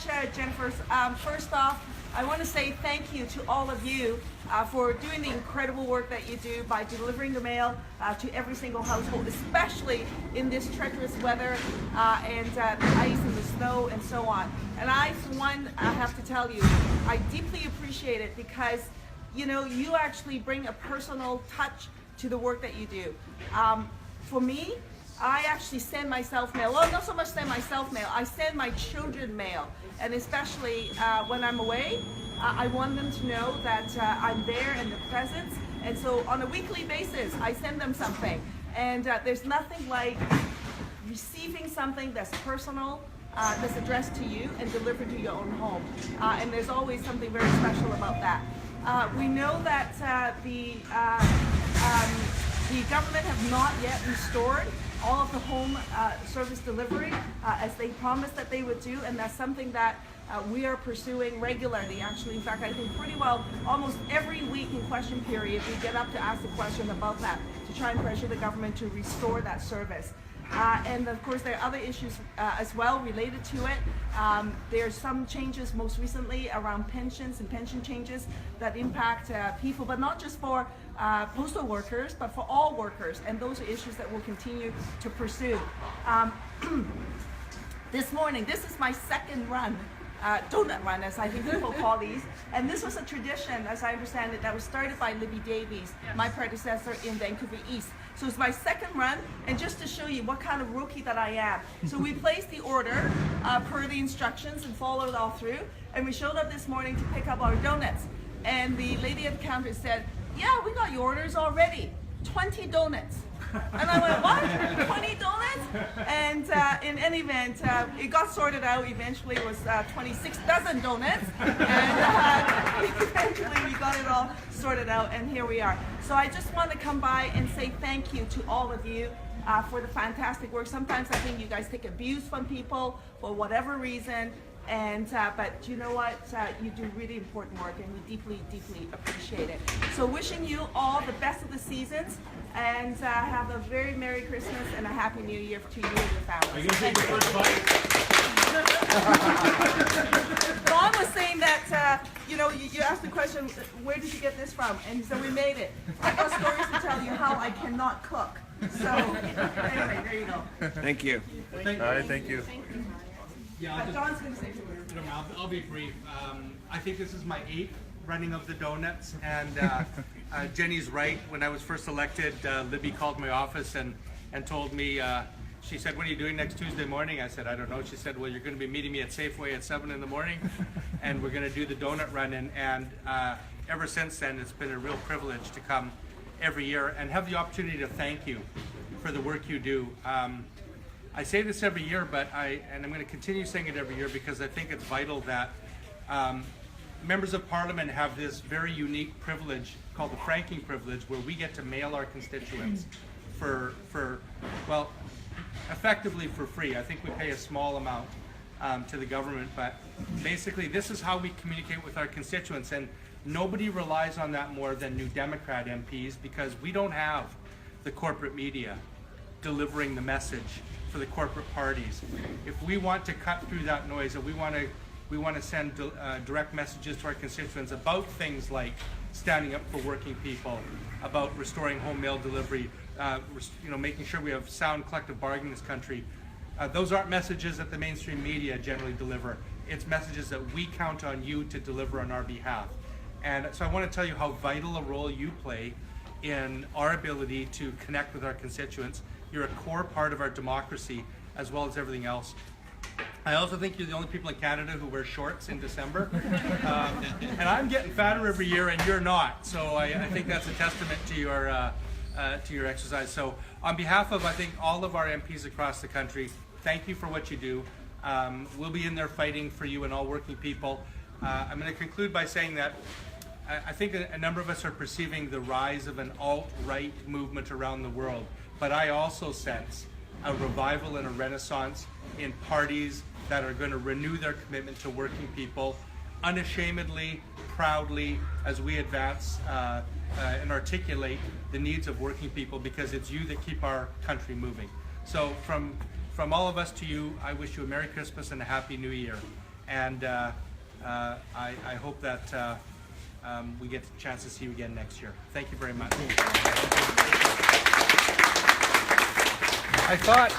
much, Jennifer. First off, I want to say thank you to all of you for doing the incredible work that you do by delivering the mail to every single household, especially in this treacherous weather and the ice and the snow and so on. And I, for one, have to tell you, I deeply appreciate it because, you know, you actually bring a personal touch to the work that you do. For me, I actually send myself mail. Well, not so much send myself mail. I send my children mail, and especially when I'm away, I want them to know that I'm there and the presence. And so, on a weekly basis, I send them something. And there's nothing like receiving something that's personal, that's addressed to you and delivered to your own home. And there's always something very special about that. We know that the government have not yet restored all of the home service delivery as they promised that they would do, and that's something that we are pursuing regularly. Actually, in fact, I think pretty well almost every week in question period we get up to ask the question about that to try and pressure the government to restore that service. And of course, there are other issues as well related to it. There's some changes most recently around pensions and pension changes that impact people, but not just for postal workers, but for all workers. And those are issues that we'll continue to pursue. This morning, this is my second run. Donut run, as I think people call these. And this was a tradition, as I understand it, that was started by Libby Davies, my predecessor in Vancouver East. So it's my second run, and just to show you what kind of rookie that I am. So we placed the order per the instructions and followed all through, and we showed up this morning to pick up our donuts. And the lady at the counter said, "Yeah, we got your orders already, 20 donuts." And I went, "What? 20 donuts?" And in any event, it got sorted out. Eventually, it was 26 dozen donuts, and eventually we got it all sorted out, and here we are. So I just want to come by and say thank you to all of you for the fantastic work. Sometimes I think you guys take abuse from people for whatever reason. And but you know what, you do really important work, and we deeply, deeply appreciate it. So wishing you all the best of the seasons, and have a very Merry Christmas and a Happy New Year to you and your families. Are you going to take the first bite? Ron was saying that, you know, you asked the question, where did you get this from? And so we made it. I've got stories to tell you how I cannot cook. So anyway, there you go. Thank you. All right, thank you. Yeah, John's going to say something. I'll be brief. I think this is my 8th running of the donuts, and Jenny's right. When I was first elected, Libby called my office and told me, she said, "What are you doing next Tuesday morning?" I said, "I don't know." She said, "Well, you're going to be meeting me at Safeway at 7 in the morning, and we're going to do the donut run." And ever since then, it's been a real privilege to come every year and have the opportunity to thank you for the work you do. I say this every year, but I'm going to continue saying it every year because I think it's vital that members of Parliament have this very unique privilege called the franking privilege, where we get to mail our constituents for well, effectively for free. I think we pay a small amount to the government, but basically this is how we communicate with our constituents, and nobody relies on that more than New Democrat MPs, because we don't have the corporate media delivering the message for the corporate parties. If we want to cut through that noise, and we want to send direct messages to our constituents about things like standing up for working people, about restoring home mail delivery, making sure we have sound collective bargaining in this country. Those aren't messages that the mainstream media generally deliver. It's messages that we count on you to deliver on our behalf. And so I want to tell you how vital a role you play in our ability to connect with our constituents. You're a core part of our democracy, as well as everything else. I also think you're the only people in Canada who wear shorts in December. And I'm getting fatter every year, and you're not. So I think that's a testament to your exercise. So on behalf of, I think, all of our MPs across the country, thank you for what you do. We'll be in there fighting for you and all working people. I'm going to conclude by saying that I think a number of us are perceiving the rise of an alt-right movement around the world, but I also sense a revival and a renaissance in parties that are going to renew their commitment to working people unashamedly, proudly, as we advance and articulate the needs of working people, because it's you that keep our country moving. So from all of us to you, I wish you a Merry Christmas and a Happy New Year. and I hope that we get a chance to see you again next year. Thank you very much. I thought